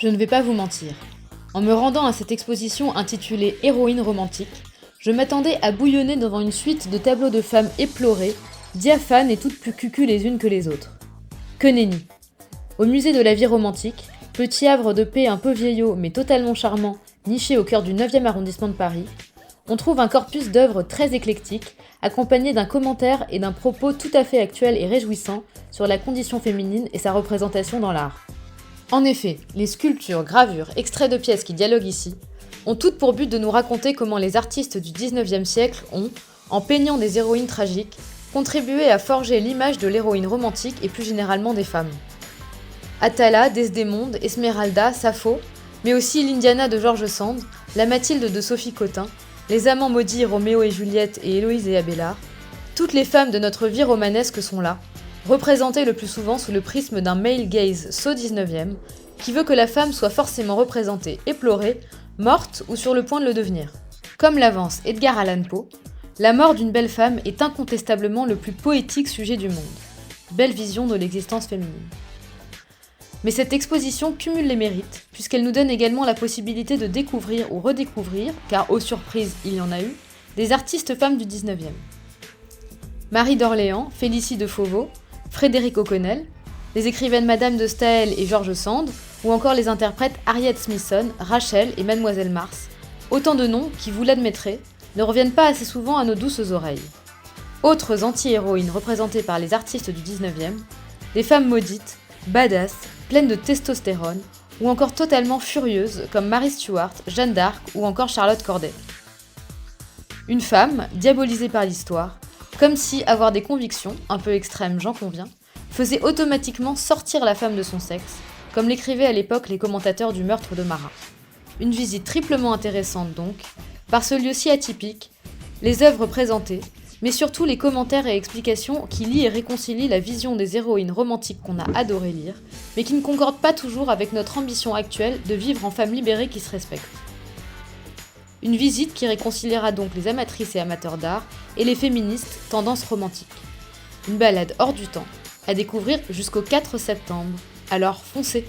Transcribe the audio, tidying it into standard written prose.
Je ne vais pas vous mentir. En me rendant à cette exposition intitulée Héroïnes romantiques, je m'attendais à bouillonner devant une suite de tableaux de femmes éplorées, diaphanes et toutes plus cucues les unes que les autres. Que nenni. Au musée de la vie romantique, petit havre de paix un peu vieillot mais totalement charmant, niché au cœur du 9e arrondissement de Paris, on trouve un corpus d'œuvres très éclectique, accompagné d'un commentaire et d'un propos tout à fait actuel et réjouissant sur la condition féminine et sa représentation dans l'art. En effet, les sculptures, gravures, extraits de pièces qui dialoguent ici, ont toutes pour but de nous raconter comment les artistes du 19e siècle ont, en peignant des héroïnes tragiques, contribué à forger l'image de l'héroïne romantique et plus généralement des femmes. Atala, Desdémonde, Esmeralda, Sappho, mais aussi l'Indiana de George Sand, la Mathilde de Sophie Cottin, les amants maudits Roméo et Juliette et Héloïse et Abélard, toutes les femmes de notre vie romanesque sont là, représentées le plus souvent sous le prisme d'un male gaze so 19e, qui veut que la femme soit forcément représentée éplorée, morte ou sur le point de le devenir. Comme l'avance Edgar Allan Poe, la mort d'une belle femme est incontestablement le plus poétique sujet du monde. Belle vision de l'existence féminine. Mais cette exposition cumule les mérites, puisqu'elle nous donne également la possibilité de découvrir ou redécouvrir, car aux surprises il y en a eu, des artistes femmes du 19e. Marie d'Orléans, Félicie de Fauveau, Frédéric O'Connell, les écrivaines Madame de Staël et George Sand, ou encore les interprètes Harriet Smithson, Rachel et Mademoiselle Mars, autant de noms qui, vous l'admettrez, ne reviennent pas assez souvent à nos douces oreilles. Autres anti-héroïnes représentées par les artistes du 19e, des femmes maudites, badass, pleines de testostérone, ou encore totalement furieuses comme Mary Stuart, Jeanne d'Arc ou encore Charlotte Corday. Une femme, diabolisée par l'histoire, comme si avoir des convictions, un peu extrêmes j'en conviens, faisait automatiquement sortir la femme de son sexe, comme l'écrivaient à l'époque les commentateurs du meurtre de Marat. Une visite triplement intéressante donc, par ce lieu si atypique, les œuvres présentées, mais surtout les commentaires et explications qui lient et réconcilient la vision des héroïnes romantiques qu'on a adoré lire, mais qui ne concordent pas toujours avec notre ambition actuelle de vivre en femmes libérées qui se respectent. Une visite qui réconciliera donc les amatrices et amateurs d'art et les féministes tendance romantique. Une balade hors du temps, à découvrir jusqu'au 4 septembre. Alors foncez!